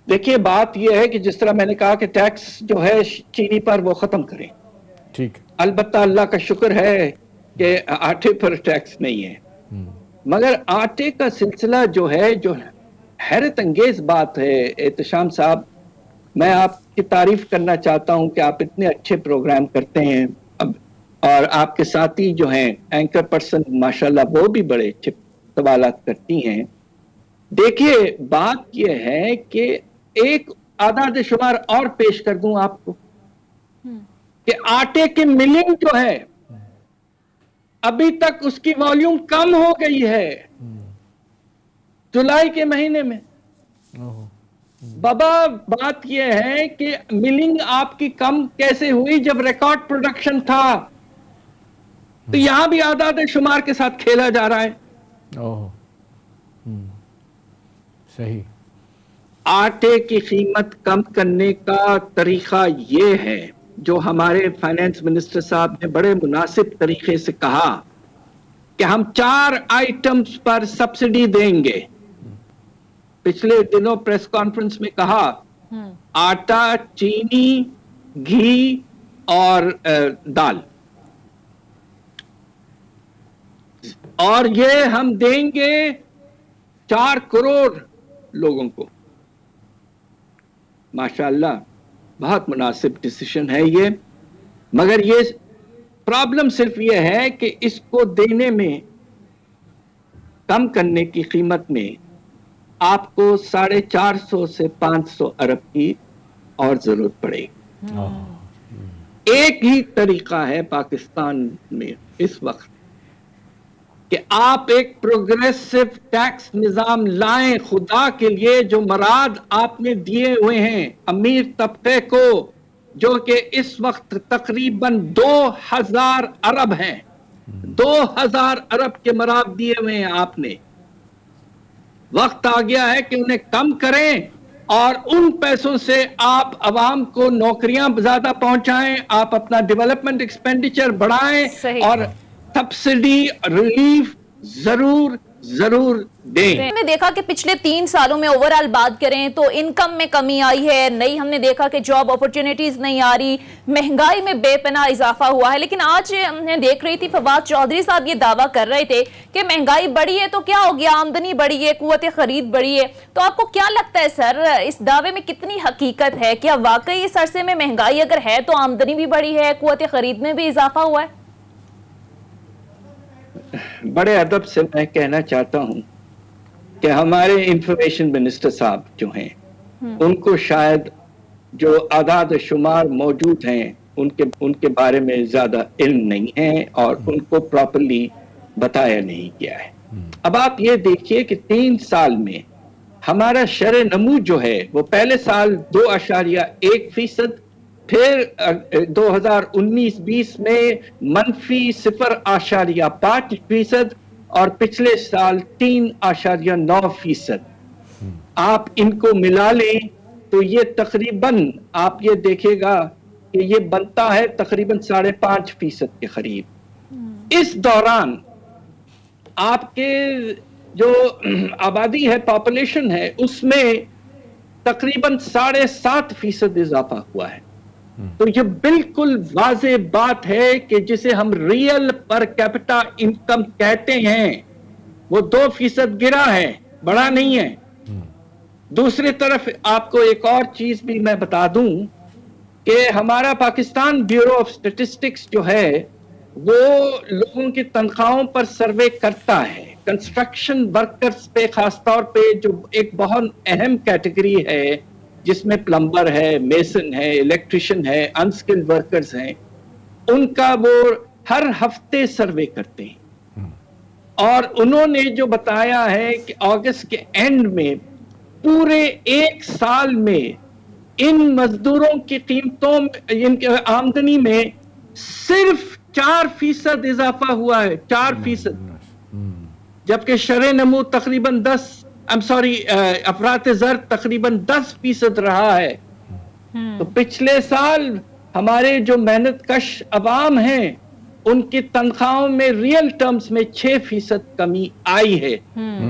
دیکھیے بات یہ ہے کہ جس طرح میں نے کہا کہ ٹیکس جو ہے چینی پر وہ ختم کریں. ٹھیک. البتہ اللہ کا شکر ہے کہ آٹے پر ٹیکس نہیں ہے. مگر آٹے کا سلسلہ جو ہے، جو حیرت انگیز بات ہے احتشام صاحب، میں آپ کی تعریف کرنا چاہتا ہوں کہ آپ اتنے اچھے پروگرام کرتے ہیں اور آپ کے ساتھی جو ہیں اینکر پرسن ماشاءاللہ وہ بھی بڑے اچھے سوالات کرتی ہیں. دیکھیے بات یہ ہے کہ ایک اعداد شمار اور پیش کر دوں آپ کو کہ آٹے کی ملنگ جو ہے ابھی تک اس کی والیوم کم ہو گئی ہے جولائی کے مہینے میں. بابا بات یہ ہے کہ ملنگ آپ کی کم کیسے ہوئی جب ریکارڈ پروڈکشن تھا؟ تو یہاں بھی اعداد شمار کے ساتھ کھیلا جا رہا ہے. صحیح. آٹے کی قیمت کم کرنے کا طریقہ یہ ہے جو ہمارے فائنانس منسٹر صاحب نے بڑے مناسب طریقے سے کہا کہ ہم 4 آئٹمز پر سبسڈی دیں گے. پچھلے دنوں پریس کانفرنس میں کہا آٹا، چینی، گھی اور دال، اور یہ ہم دیں گے 4 کروڑ لوگوں کو. ماشاءاللہ بہت مناسب ڈیسیشن ہے یہ، مگر یہ پرابلم صرف یہ ہے کہ اس کو دینے میں، کم کرنے کی قیمت میں آپ کو 450 سے 500 ارب کی اور ضرورت پڑے گی. ایک ہی طریقہ ہے پاکستان میں اس وقت کہ آپ ایک پروگریسو ٹیکس نظام لائیں. خدا کے لیے جو مراد آپ نے دیے ہوئے ہیں امیر طبقے کو، جو کہ اس وقت تقریباً 2000 ارب ہیں، 2000 ارب کے مراد دیے ہوئے ہیں آپ نے. وقت آ گیا ہے کہ انہیں کم کریں اور ان پیسوں سے آپ عوام کو نوکریاں زیادہ پہنچائیں، آپ اپنا ڈیولپمنٹ ایکسپینڈیچر بڑھائیں اور سبسڈی ریلیف ضرور دیں. ہم نے دیکھا کہ پچھلے 3 سالوں میں اوورال بات کریں تو انکم میں کمی آئی ہے، نئی ہم نے دیکھا کہ جاب اپورچونٹیز نہیں آ رہی، مہنگائی میں بے پناہ اضافہ ہوا ہے. لیکن آج میں دیکھ رہی تھی فواد چودھری صاحب یہ دعویٰ کر رہے تھے کہ مہنگائی بڑھی ہے تو کیا ہو گیا، آمدنی بڑھی ہے، قوت خرید بڑھی ہے. تو آپ کو کیا لگتا ہے سر، اس دعوے میں کتنی حقیقت ہے؟ کیا واقعی اس عرصے میں مہنگائی اگر ہے تو آمدنی بھی بڑھی ہے، قوت خرید میں بھی اضافہ ہوا ہے؟ بڑے ادب سے میں کہنا چاہتا ہوں کہ ہمارے انفارمیشن منسٹر صاحب جو ہیں ان کو شاید جو اعداد شمار موجود ہیں ان کے بارے میں زیادہ علم نہیں ہے اور ان کو پراپرلی بتایا نہیں گیا ہے. اب آپ یہ دیکھیے کہ 3 سال میں ہمارا شرح نمو جو ہے وہ پہلے سال 2.1%، پھر 2019-20 میں منفی 0.5% اور پچھلے سال 3.9%. آپ ان کو ملا لیں تو یہ تقریباً آپ یہ دیکھے گا کہ یہ بنتا ہے تقریباً 5.5% کے قریب. اس دوران آپ کے جو آبادی ہے، پاپولیشن ہے، اس میں تقریباً 7.5% اضافہ ہوا ہے. تو یہ بالکل واضح بات ہے کہ جسے ہم ریئل پر کیپٹا انکم کہتے ہیں وہ 2% گرا ہے، بڑا نہیں ہے. دوسری طرف آپ کو ایک اور چیز بھی میں بتا دوں کہ ہمارا پاکستان بیورو آف اسٹیٹسٹکس جو ہے وہ لوگوں کی تنخواہوں پر سروے کرتا ہے. کنسٹرکشن ورکرز پہ خاص طور پہ جو ایک بہت اہم کیٹیگری ہے جس میں پلمبر ہے، میسن ہے، الیکٹریشین ہے، انسکلڈ ورکرز ہیں، ان کا وہ ہر ہفتے سروے کرتے ہیں. اور انہوں نے جو بتایا ہے کہ اگست کے اینڈ میں پورے 1 سال میں ان مزدوروں کی قیمتوں، ان کی آمدنی میں صرف 4% اضافہ ہوا ہے، 4%، جبکہ شرح نمو تقریباً افراط زر تقریباً 10% رہا ہے. تو پچھلے سال ہمارے جو محنت کش عوام ہیں ان کی تنخواہوں میں ریئل ٹرمز میں 6% کمی آئی ہے.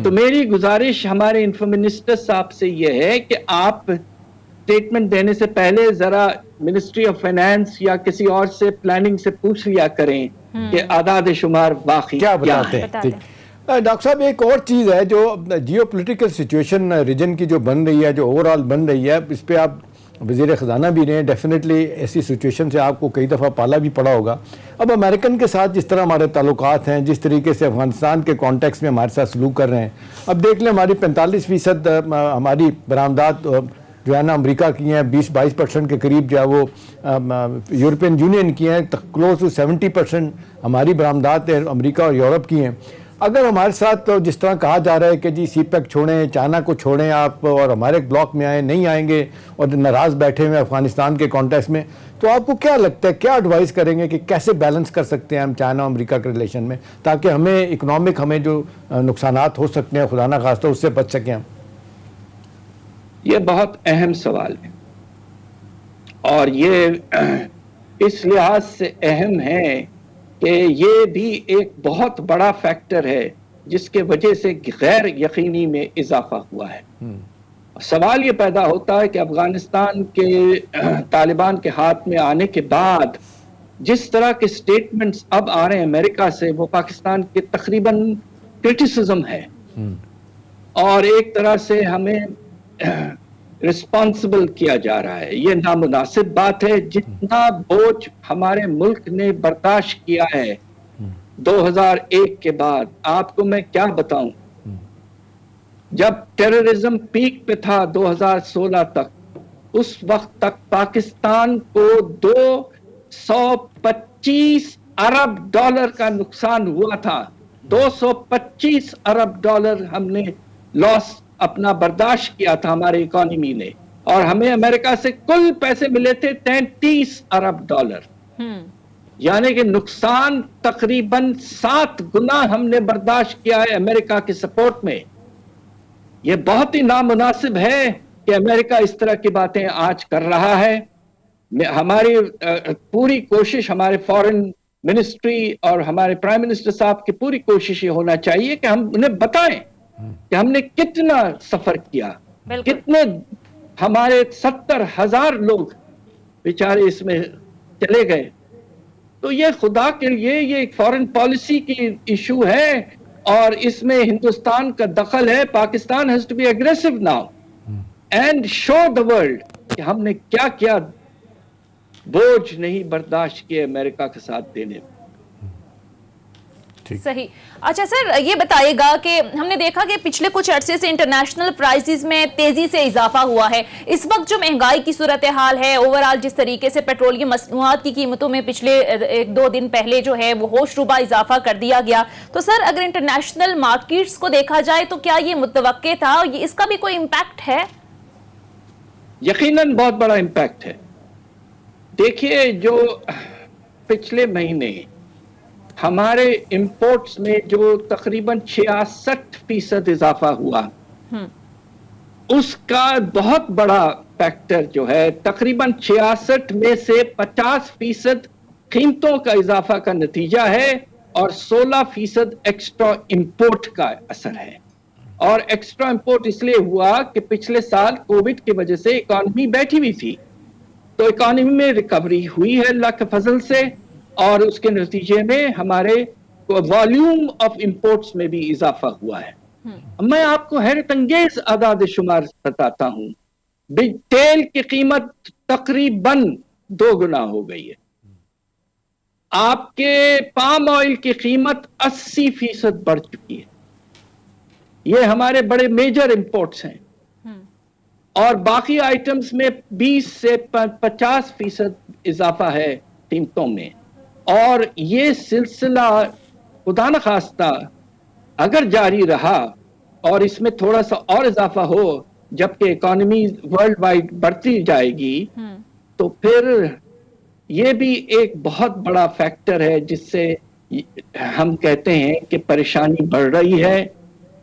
تو میری گزارش ہمارے انفو منسٹر صاحب سے یہ ہے کہ آپ اسٹیٹمنٹ دینے سے پہلے ذرا منسٹری آف فائنانس یا کسی اور سے پلاننگ سے پوچھ لیا کریں کہ اعداد شمار واقعی کیا کیا بتاتے ہے. ہیں. ٹھیک. ڈاکٹر صاحب ایک اور چیز ہے جو جیو پولیٹیکل سچویشن ریجن کی جو بن رہی ہے، جو اوور آل بن رہی ہے، اس پہ آپ وزیر خزانہ بھی رہے ہیں، ڈیفینیٹلی ایسی سچویشن سے آپ کو کئی دفعہ پالا بھی پڑا ہوگا. اب امریکن کے ساتھ جس طرح ہمارے تعلقات ہیں، جس طریقے سے افغانستان کے کانٹیکس میں ہمارے ساتھ سلوک کر رہے ہیں، اب دیکھ لیں ہماری 45% ہماری برآمدات جو ہے نا امریکہ کی ہیں، 20-22% کے قریب جو ہے وہ یورپین یونین کی ہیں، کلوز ٹو 70% ہماری برآمدات امریکہ اور یورپ کی ہیں. اگر ہمارے ساتھ جس طرح کہا جا رہا ہے کہ جی سی پیک چھوڑیں، چائنا کو چھوڑیں آپ اور ہمارے بلاک میں آئیں، نہیں آئیں گے اور ناراض بیٹھے ہوئے افغانستان کے کانٹیکس میں، تو آپ کو کیا لگتا ہے، کیا ایڈوائز کریں گے کہ کیسے بیلنس کر سکتے ہیں ہم چائنا اور امریکہ کے ریلیشن میں، تاکہ ہمیں اکنامک ہمیں جو نقصانات ہو سکتے ہیں خدا نہ خواستہ اس سے بچ سکیں ہم؟ یہ بہت اہم سوال ہے اور یہ اس لحاظ سے اہم ہے کہ یہ بھی ایک بہت بڑا فیکٹر ہے جس کے وجہ سے غیر یقینی میں اضافہ ہوا ہے. سوال یہ پیدا ہوتا ہے کہ افغانستان کے طالبان کے ہاتھ میں آنے کے بعد جس طرح کے سٹیٹمنٹس اب آ رہے ہیں امریکہ سے، وہ پاکستان کے تقریباً کرٹیسزم ہے اور ایک طرح سے ہمیں رسپانسبل کیا جا رہا ہے. یہ نامناسب بات ہے. جتنا بوجھ ہمارے ملک نے برداشت کیا ہے 2001 کے بعد، آپ کو میں کیا بتاؤں، جب ٹیررزم پیک پہ تھا 2016 تک، اس وقت تک پاکستان کو $225 ارب کا نقصان ہوا تھا. $225 ارب ہم نے لاس اپنا برداشت کیا تھا ہمارے اکانومی نے، اور ہمیں امریکہ سے کل پیسے ملے تھے $33 ارب. یعنی کہ نقصان تقریباً 7 گنا ہم نے برداشت کیا ہے امریکہ کے سپورٹ میں. یہ بہت ہی نامناسب ہے کہ امریکہ اس طرح کی باتیں آج کر رہا ہے. ہماری پوری کوشش، ہمارے فارن منسٹری اور ہمارے پرائم منسٹر صاحب کی پوری کوشش یہ ہونا چاہیے کہ ہم انہیں بتائیں کہ ہم نے کتنا سفر کیا، کتنے ہمارے 70,000 لوگ بیچارے اس میں چلے گئے. تو یہ خدا کے لیے یہ ایک فارن پالیسی کی ایشو ہے اور اس میں ہندوستان کا دخل ہے. Pakistan has to be aggressive now and show the world کہ ہم نے کیا کیا بوجھ نہیں برداشت کیے امریکہ کے ساتھ دینے میں. صحیح. اچھا سر، یہ بتائیے گا کہ ہم نے دیکھا کہ پچھلے کچھ عرصے سے انٹرنیشنل پرائسز میں تیزی سے اضافہ ہوا ہے. اس وقت جو مہنگائی کی صورتحال ہے، اوورآل جس طریقے سے پیٹرولیم مصنوعات کی قیمتوں میں پچھلے 1-2 دن پہلے جو ہے وہ ہوش ربا اضافہ کر دیا گیا، تو سر اگر انٹرنیشنل مارکیٹس کو دیکھا جائے تو کیا یہ متوقع تھا؟ اس کا بھی کوئی امپیکٹ ہے؟ یقیناً بہت بڑا امپیکٹ ہے. دیکھیے، جو پچھلے مہینے ہمارے امپورٹس میں جو تقریباً 66% اضافہ ہوا، اس کا بہت بڑا فیکٹر جو ہے تقریباً 66 میں سے 50% قیمتوں کا اضافہ کا نتیجہ ہے اور 16% ایکسٹرا امپورٹ کا اثر ہے. اور ایکسٹرا امپورٹ اس لیے ہوا کہ پچھلے سال کووڈ کی وجہ سے اکانومی بیٹھی ہوئی تھی، تو اکانومی میں ریکوری ہوئی ہے اللہ کے فضل سے، اور اس کے نتیجے میں ہمارے والیوم آف امپورٹس میں بھی اضافہ ہوا ہے. میں آپ کو حیرت انگیز اعداد شمار بتاتا ہوں. تیل کی قیمت تقریباً 2 گنا ہو گئی ہے. آپ کے پام آئل کی قیمت 80% بڑھ چکی ہے. یہ ہمارے بڑے میجر امپورٹس ہیں. اور باقی آئٹمز میں 20 سے 50% اضافہ ہے قیمتوں میں. اور یہ سلسلہ خدا نہ خواستہ اگر جاری رہا اور اس میں تھوڑا سا اور اضافہ ہو جبکہ اکانومی ورلڈ وائڈ بڑھتی جائے گی، تو پھر یہ بھی ایک بہت بڑا فیکٹر ہے جس سے ہم کہتے ہیں کہ پریشانی بڑھ رہی ہے.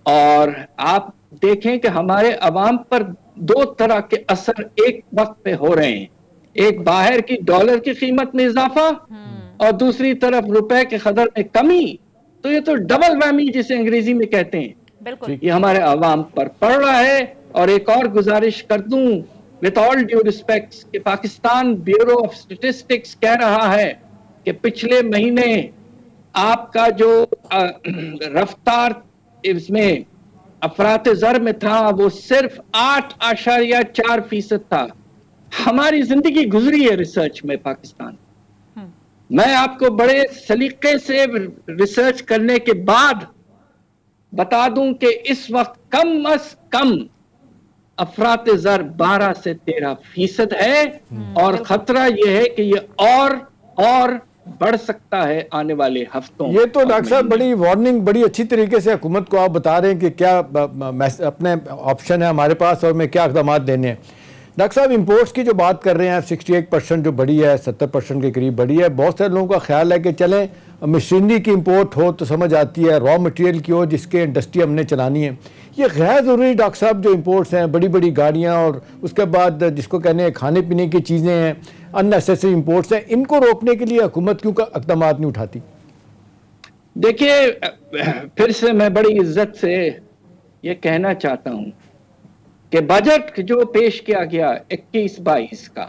اور آپ دیکھیں کہ ہمارے عوام پر 2 طرح کے اثر ایک وقت پہ ہو رہے ہیں. ایک باہر کی ڈالر کی قیمت میں اضافہ اور دوسری طرف روپے کے قدر میں کمی, تو یہ تو ڈبل ویمی جسے انگریزی میں کہتے ہیں, بالکل یہ ہمارے عوام پر پڑ رہا ہے. اور ایک اور گزارش کر دوں with all due respect کہ پاکستان بیورو آف اسٹیٹسٹکس کہہ رہا ہے کہ پچھلے مہینے آپ کا جو رفتار اس میں افراط زر میں تھا وہ صرف 8.4% تھا. ہماری زندگی گزری ہے ریسرچ میں پاکستان. میں آپ کو بڑے سلیقے سے ریسرچ کرنے کے بعد بتا دوں کہ اس وقت کم از کم افراط زر 12 سے 13% ہے, اور خطرہ یہ ہے کہ یہ اور بڑھ سکتا ہے آنے والے ہفتوں. یہ تو ڈاکٹر صاحب بڑی وارننگ بڑی اچھی طریقے سے حکومت کو آپ بتا رہے ہیں کہ کیا اپنے آپشن ہے ہمارے پاس اور میں کیا اقدامات لینے ہیں. ڈاکٹر صاحب امپورٹس کی جو بات کر رہے ہیں 68% جو بڑی ہے 70% کے قریب بڑی ہے. بہت سارے لوگوں کا خیال ہے کہ چلیں مشینری کی امپورٹ ہو تو سمجھ آتی ہے, را مٹیریل کی ہو جس کے انڈسٹری ہم نے چلانی ہے. یہ غیر ضروری ڈاکٹر صاحب جو امپورٹس ہیں بڑی بڑی گاڑیاں اور اس کے بعد جس کو کہنے ہیں کھانے پینے کی چیزیں ہیں ان نیسیسری امپورٹس ہیں, ان کو روکنے کے لیے حکومت کیوں اقدامات نہیں اٹھاتی؟ دیکھیے پھر سے میں بڑی عزت سے یہ کہنا چاہتا ہوں کہ بجٹ جو پیش کیا گیا 21-22 کا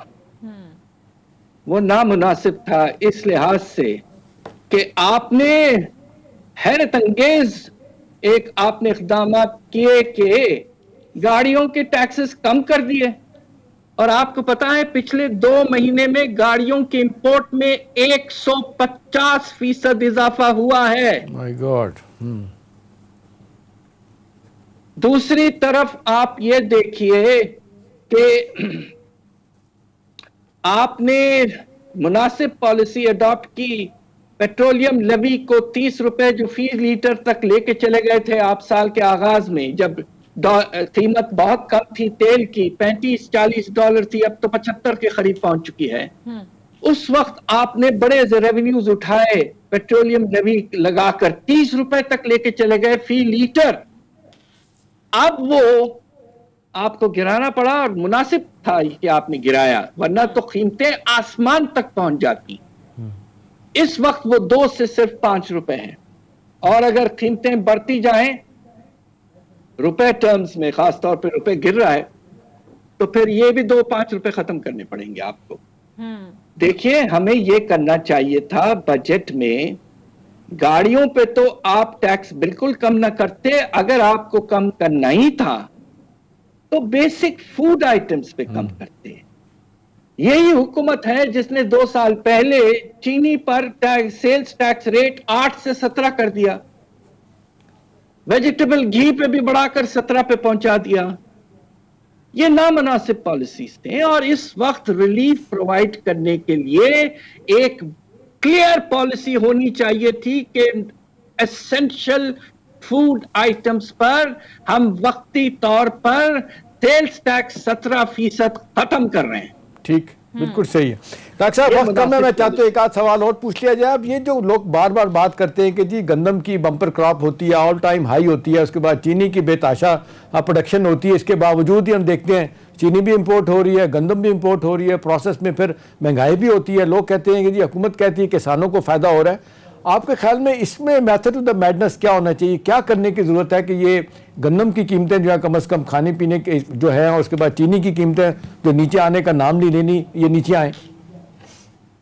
وہ نامناسب تھا اس لحاظ سے کہ آپ نے حیرت انگیز آپ نے اقدامات کیے کہ گاڑیوں کے ٹیکسز کم کر دیے, اور آپ کو پتا ہے پچھلے 2 مہینے میں گاڑیوں کے امپورٹ میں 150% اضافہ ہوا ہے. مائی گاڈ. دوسری طرف آپ یہ دیکھیے کہ آپ نے مناسب پالیسی اڈاپٹ کی. پیٹرولیم لیوی کو 30 روپے جو فی لیٹر تک لے کے چلے گئے تھے آپ سال کے آغاز میں, جب قیمت بہت کم تھی تیل کی, $35-40 تھی, اب تو 75 کے قریب پہنچ چکی ہے. اس وقت آپ نے بڑے ریونیوز اٹھائے, پیٹرولیم لیوی لگا کر 30 روپے تک لے کے چلے گئے فی لیٹر. اب وہ آپ کو گرانا پڑا, اور مناسب تھا کہ آپ نے گرایا, ورنہ تو قیمتیں آسمان تک پہنچ جاتی. اس وقت وہ 2 سے صرف 5 روپے ہیں, اور اگر قیمتیں بڑھتی جائیں روپے ٹرمز میں, خاص طور پہ روپے گر رہا ہے, تو پھر یہ بھی 2-5 روپے ختم کرنے پڑیں گے آپ کو. دیکھیے ہمیں یہ کرنا چاہیے تھا بجٹ میں, گاڑیوں پہ تو آپ ٹیکس بالکل کم نہ کرتے, اگر آپ کو کم کرنا ہی تھا تو بیسک فوڈ آئٹمز پہ کم کرتے. یہی حکومت ہے جس نے 2 سال پہلے چینی پر سیلز ٹیکس ریٹ 8 سے 17 کر دیا, ویجیٹیبل گھی پہ بھی بڑھا کر 17 پہ پہنچا دیا. یہ نامناسب پالیسیز تھے, اور اس وقت ریلیف پرووائڈ کرنے کے لیے ایک کلیئر پالیسی ہونی چاہیے تھی کہ ایسنشل فوڈ آئٹمز پر ہم وقتی طور پر سیلز ٹیکس 17% ختم کر رہے ہیں. ٹھیک, بالکل صحیح ہے. ڈاکٹر صاحب وقت کم ہے, میں چاہتا ہوں ایک آدھ سوال اور پوچھ لیا جائے. اب یہ جو لوگ بار بار بات کرتے ہیں کہ جی گندم کی بمپر کراپ ہوتی ہے, آل ٹائم ہائی ہوتی ہے, اس کے بعد چینی کی بے تحاشا پروڈکشن ہوتی ہے, اس کے باوجود ہی ہم دیکھتے ہیں چینی بھی امپورٹ ہو رہی ہے, گندم بھی امپورٹ ہو رہی ہے, پروسیس میں پھر مہنگائی بھی ہوتی ہے. لوگ کہتے ہیں کہ جی حکومت کہتی ہے کسانوں کو فائدہ ہو رہا ہے. آپ کے خیال میں اس میں میتھڈ آف دا میڈنس کیا ہونا چاہیے, کیا کرنے کی ضرورت ہے کہ یہ گندم کی قیمتیں جو ہے کم از کم کھانے پینے کے جو ہے, اور اس کے بعد چینی کی قیمتیں جو نیچے آنے کا نام نہیں لینی, یہ نیچے آئیں؟